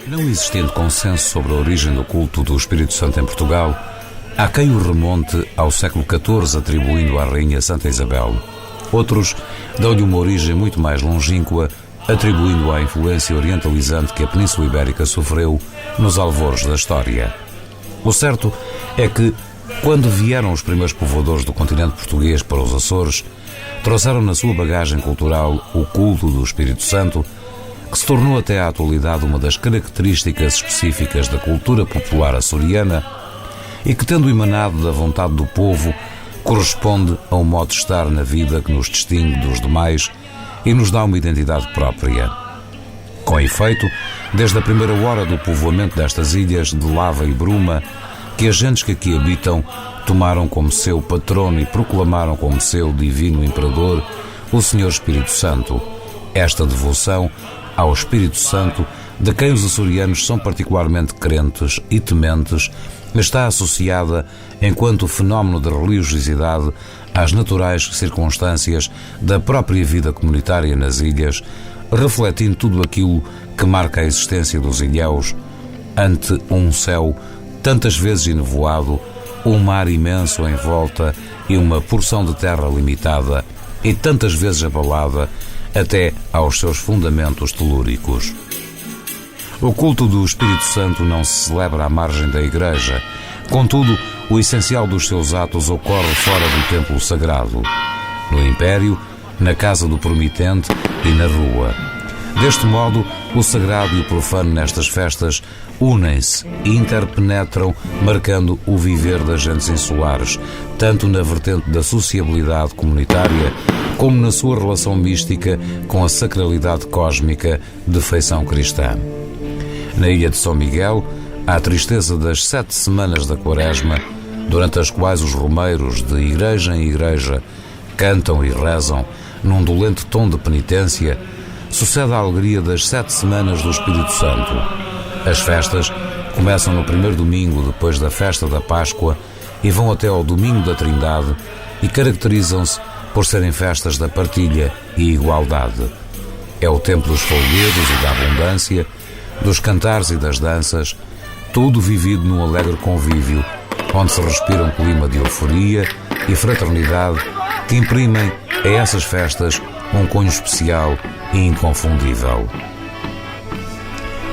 Não existindo consenso sobre a origem do culto do Espírito Santo em Portugal, há quem o remonte ao século XIV, atribuindo à Rainha Santa Isabel. Outros dão-lhe uma origem muito mais longínqua, atribuindo à influência orientalizante que a Península Ibérica sofreu nos alvoros da história. O certo é que, quando vieram os primeiros povoadores do continente português para os Açores, trouxeram na sua bagagem cultural o culto do Espírito Santo, que se tornou até à atualidade uma das características específicas da cultura popular açoriana e que, tendo emanado da vontade do povo, corresponde a um modo de estar na vida que nos distingue dos demais e nos dá uma identidade própria. Com efeito, desde a primeira hora do povoamento destas ilhas de lava e bruma, que as gentes que aqui habitam tomaram como seu patrono e proclamaram como seu divino imperador o Senhor Espírito Santo. Esta devoção ao Espírito Santo, de quem os açorianos são particularmente crentes e tementes, está associada, enquanto fenómeno de religiosidade, às naturais circunstâncias da própria vida comunitária nas ilhas, refletindo tudo aquilo que marca a existência dos ilhéus, ante um céu tantas vezes enevoado, um mar imenso em volta e uma porção de terra limitada e tantas vezes abalada até aos seus fundamentos telúricos. O culto do Espírito Santo não se celebra à margem da igreja, contudo, o essencial dos seus atos ocorre fora do templo sagrado, no império, na casa do promitente e na rua. Deste modo, o sagrado e o profano nestas festas unem-se e interpenetram, marcando o viver das gentes insulares, tanto na vertente da sociabilidade comunitária, como na sua relação mística com a sacralidade cósmica de feição cristã. Na ilha de São Miguel, há a tristeza das 7 semanas da Quaresma, durante as quais os romeiros, de igreja em igreja, cantam e rezam, num dolente tom de penitência, sucede a alegria das 7 semanas do Espírito Santo. As festas começam no primeiro domingo depois da festa da Páscoa e vão até ao domingo da Trindade e caracterizam-se por serem festas da partilha e igualdade. É o tempo dos folguedos e da abundância, dos cantares e das danças, tudo vivido num alegre convívio, onde se respira um clima de euforia e fraternidade que imprimem a essas festas um cunho especial e inconfundível.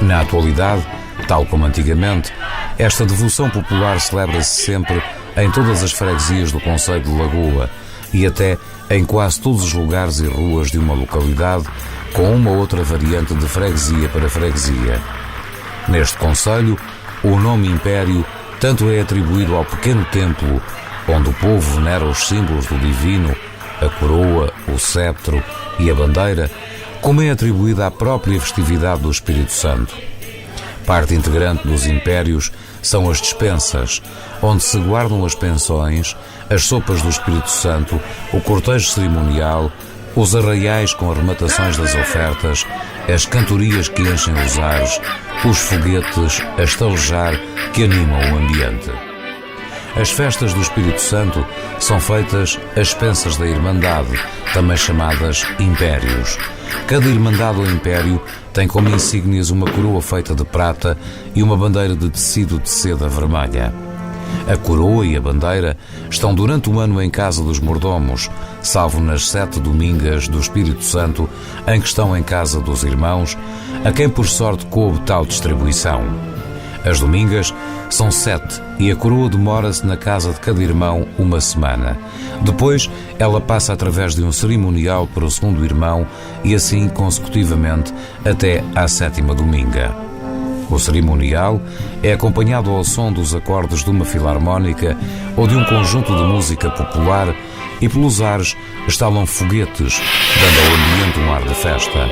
Na atualidade, tal como antigamente, esta devoção popular celebra-se sempre em todas as freguesias do concelho de Lagoa e até em quase todos os lugares e ruas de uma localidade, com uma ou outra variante de freguesia para freguesia. Neste concelho, o nome Império tanto é atribuído ao pequeno templo, onde o povo venera os símbolos do divino, a coroa, o cetro e a bandeira, como é atribuída à própria festividade do Espírito Santo. Parte integrante dos impérios são as despensas, onde se guardam as pensões, as sopas do Espírito Santo, o cortejo cerimonial, os arraiais com arrematações das ofertas, as cantorias que enchem os ares, os foguetes a estalejar que animam o ambiente. As festas do Espírito Santo são feitas às expensas da Irmandade, também chamadas Impérios. Cada Irmandade ou Império tem como insígnias uma coroa feita de prata e uma bandeira de tecido de seda vermelha. A coroa e a bandeira estão durante o ano em casa dos mordomos, salvo nas 7 domingas do Espírito Santo, em que estão em casa dos irmãos, a quem por sorte coube tal distribuição. As domingas são 7 e a coroa demora-se na casa de cada irmão uma semana. Depois, ela passa através de um cerimonial para o segundo irmão e assim consecutivamente até à 7ª dominga. O cerimonial é acompanhado ao som dos acordes de uma filarmónica ou de um conjunto de música popular e pelos ares estalam foguetes, dando ao ambiente um ar de festa.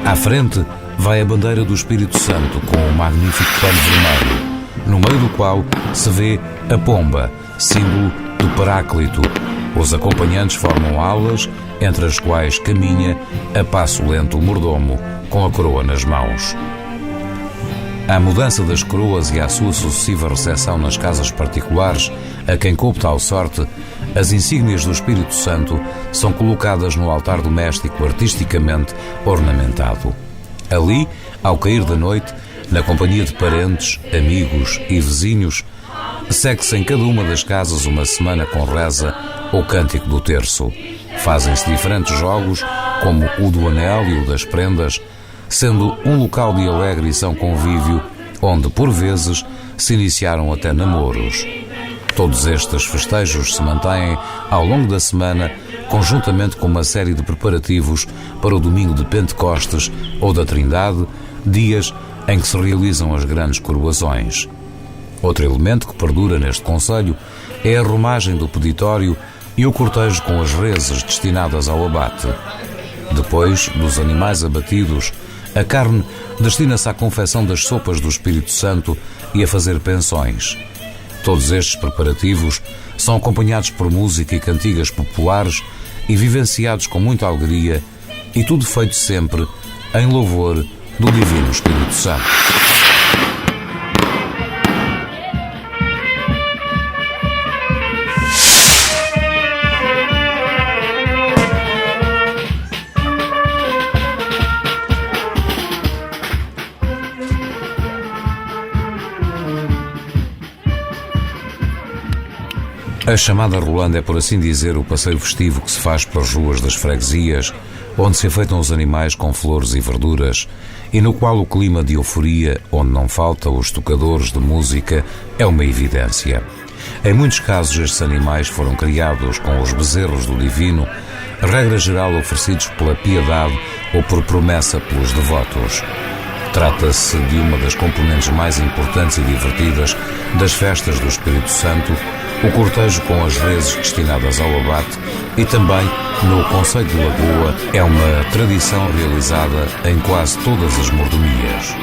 À frente vai a bandeira do Espírito Santo com um magnífico pano vermelho, no meio do qual se vê a pomba, símbolo do Paráclito. Os acompanhantes formam alas, entre as quais caminha a passo lento o mordomo, com a coroa nas mãos. À mudança das coroas e à sua sucessiva recepção nas casas particulares, a quem coube tal sorte, as insígnias do Espírito Santo são colocadas no altar doméstico artisticamente ornamentado. Ali, ao cair da noite, na companhia de parentes, amigos e vizinhos, segue-se em cada uma das casas uma semana com reza ou cântico do terço. Fazem-se diferentes jogos, como o do anel e o das prendas, sendo um local de alegre e são convívio, onde, por vezes, se iniciaram até namoros. Todos estes festejos se mantêm ao longo da semana, conjuntamente com uma série de preparativos para o domingo de Pentecostes ou da Trindade, dias em que se realizam as grandes coroações. Outro elemento que perdura neste concelho é a romagem do peditório e o cortejo com as reses destinadas ao abate. Depois dos animais abatidos, a carne destina-se à confecção das sopas do Espírito Santo e a fazer pensões. Todos estes preparativos são acompanhados por música e cantigas populares e vivenciados com muita alegria, e tudo feito sempre em louvor do Divino Espírito Santo. A chamada Rolanda é, por assim dizer, o passeio festivo que se faz pelas ruas das freguesias, onde se enfeitam os animais com flores e verduras, e no qual o clima de euforia, onde não falta os tocadores de música, é uma evidência. Em muitos casos, estes animais foram criados com os bezerros do Divino, regra geral oferecidos pela piedade ou por promessa pelos devotos. Trata-se de uma das componentes mais importantes e divertidas das festas do Espírito Santo, o cortejo com as reses destinadas ao abate, e também, no concelho de Lagoa, é uma tradição realizada em quase todas as mordomias.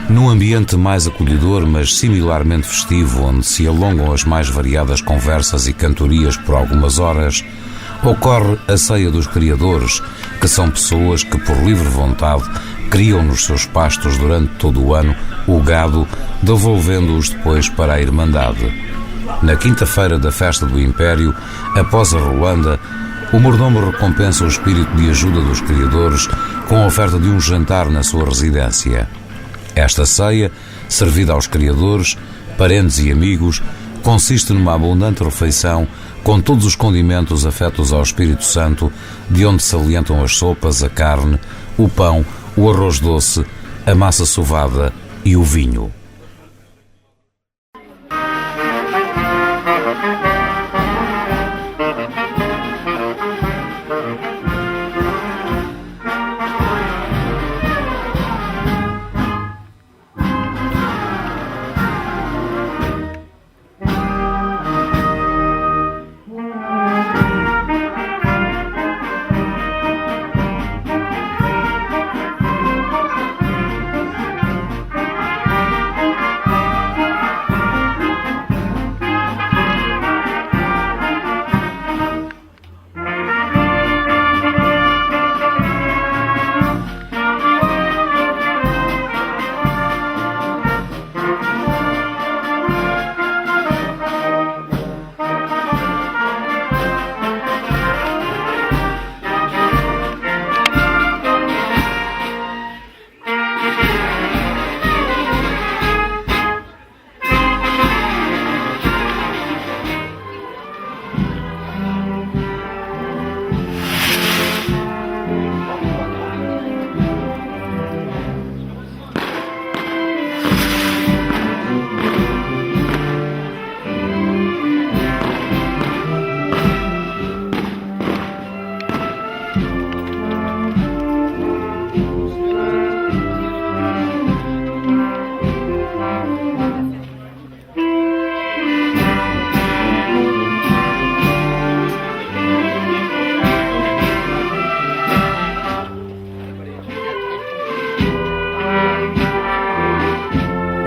Num ambiente mais acolhedor, mas similarmente festivo, onde se alongam as mais variadas conversas e cantorias por algumas horas, ocorre a ceia dos criadores, que são pessoas que, por livre vontade, criam nos seus pastos durante todo o ano o gado, devolvendo-os depois para a Irmandade. Na quinta-feira da festa do Império, após a Rolanda, o mordomo recompensa o espírito de ajuda dos criadores com a oferta de um jantar na sua residência. Esta ceia, servida aos criadores, parentes e amigos, consiste numa abundante refeição com todos os condimentos afetos ao Espírito Santo, de onde salientam as sopas, a carne, o pão, o arroz doce, a massa sovada e o vinho.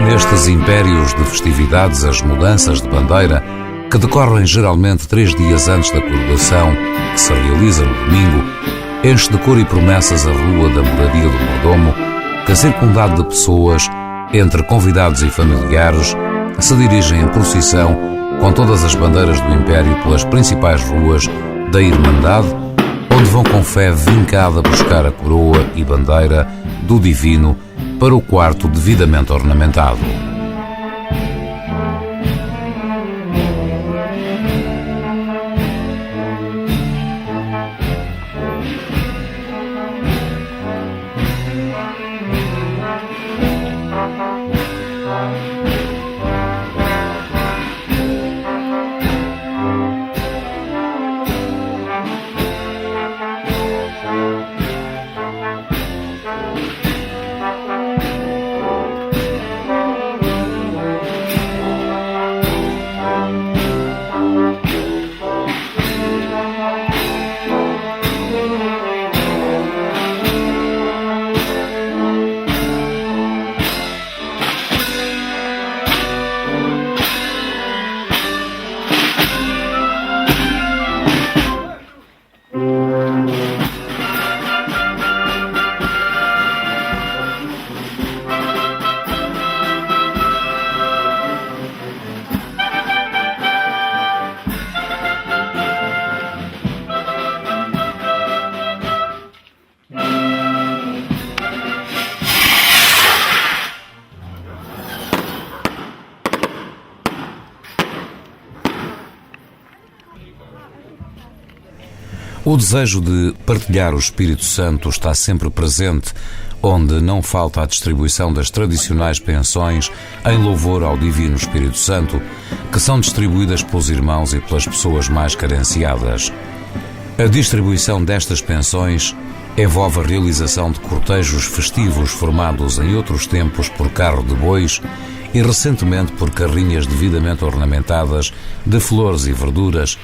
nestes impérios de festividades, as mudanças de bandeira, que decorrem geralmente 3 dias antes da coroação, que se realiza no domingo, enche de cor e promessas a rua da moradia do mordomo, que, circundado de pessoas, entre convidados e familiares, se dirigem em procissão com todas as bandeiras do Império pelas principais ruas da Irmandade, onde vão com fé vincada buscar a coroa e bandeira do Divino para o quarto devidamente ornamentado. O desejo de partilhar o Espírito Santo está sempre presente, onde não falta a distribuição das tradicionais pensões em louvor ao Divino Espírito Santo, que são distribuídas pelos irmãos e pelas pessoas mais carenciadas. A distribuição destas pensões envolve a realização de cortejos festivos formados em outros tempos por carro de bois e recentemente por carrinhas devidamente ornamentadas de flores e verduras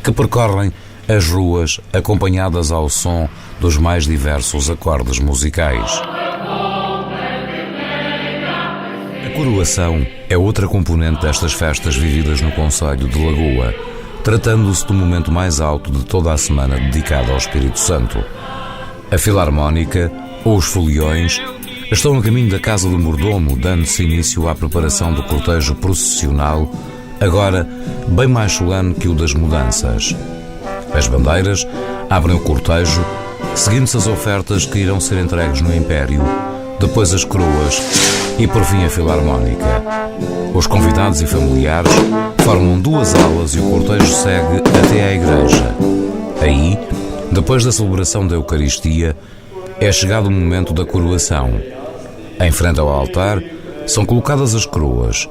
que percorrem as ruas acompanhadas ao som dos mais diversos acordes musicais. A coroação é outra componente destas festas vividas no concelho de Lagoa, tratando-se do momento mais alto de toda a semana dedicada ao Espírito Santo. A Filarmónica, ou os foliões, estão a caminho da Casa do Mordomo, dando-se início à preparação do cortejo processional, agora bem mais solene que o das mudanças. As bandeiras abrem o cortejo, seguindo-se as ofertas que irão ser entregues no Império, depois as coroas e, por fim, a Filarmónica. Os convidados e familiares formam 2 alas e o cortejo segue até à igreja. Aí, depois da celebração da Eucaristia, é chegado o momento da coroação. Em frente ao altar são colocadas as coroas.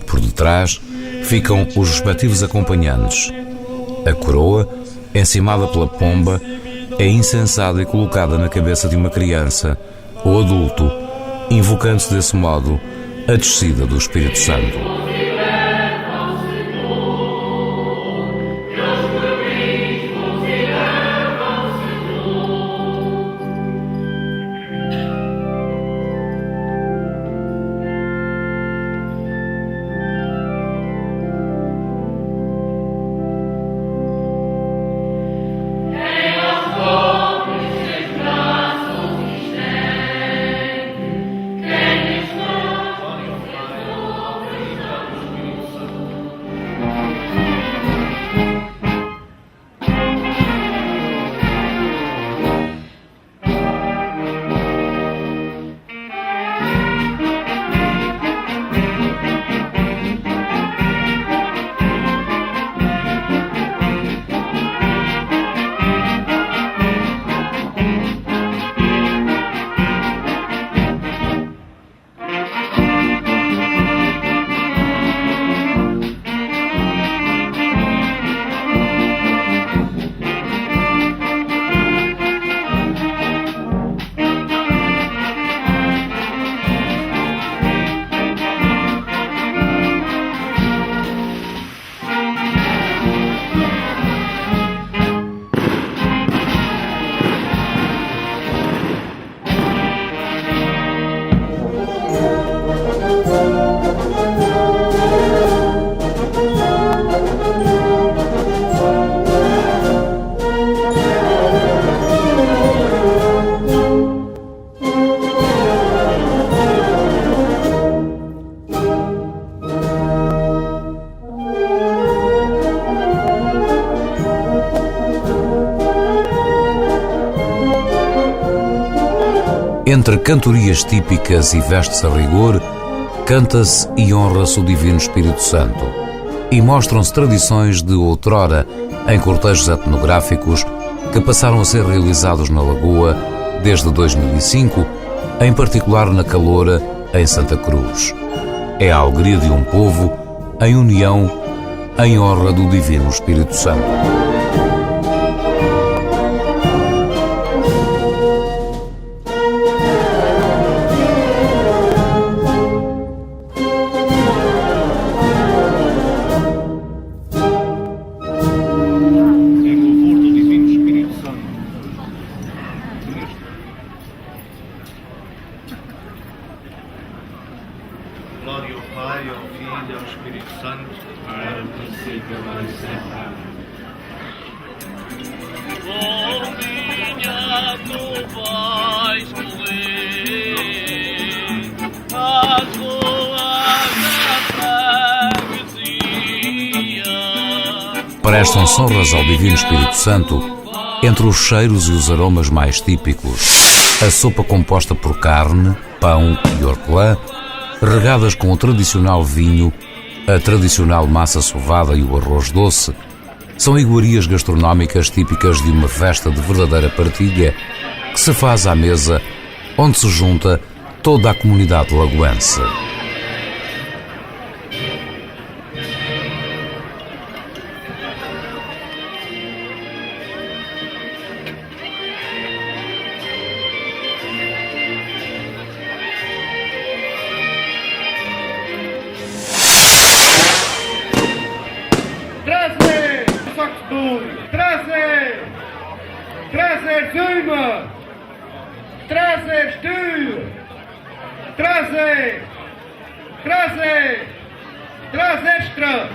Por detrás ficam os respectivos acompanhantes. A coroa, encimada pela pomba, é incensada e colocada na cabeça de uma criança ou adulto, invocando-se desse modo a descida do Espírito Santo. entre cantorias típicas e vestes a rigor, canta-se e honra-se o Divino Espírito Santo, e mostram-se tradições de outrora em cortejos etnográficos que passaram a ser realizados na Lagoa desde 2005, em particular na Caloura, em Santa Cruz. É a alegria de um povo em união, em honra do Divino Espírito Santo. Glória ao Pai, ao Filho e ao Espírito Santo, Agora, no princípio, agora e sempre. Bombinha, tu vais correr as ruas da freguesia. Prestam-se honras ao Divino Espírito Santo entre os cheiros e os aromas mais típicos. A sopa composta por carne, pão e hortelã, regadas com o tradicional vinho, a tradicional massa sovada e o arroz doce, são iguarias gastronómicas típicas de uma festa de verdadeira partilha que se faz à mesa, onde se junta toda a comunidade lagoense. Trazer Zuma! Trazer Stuhl! Trazer! Trazer! Trazer Stra!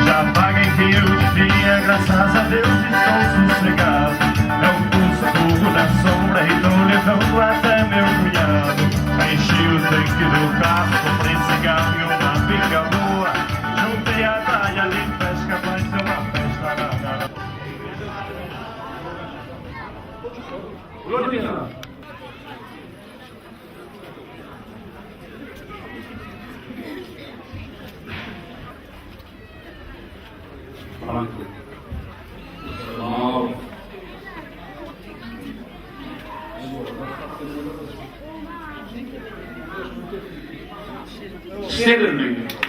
Já paguem que eu devia, graças a Deus estou sossegado. É o pulso fogo na sombra e estou levando até meu cunhado. Enchi o tanque do carro, comprei cigarro e uma pinga boa. Juntei a praia ali, pesca, vai ser uma festa danada. Cheira-me!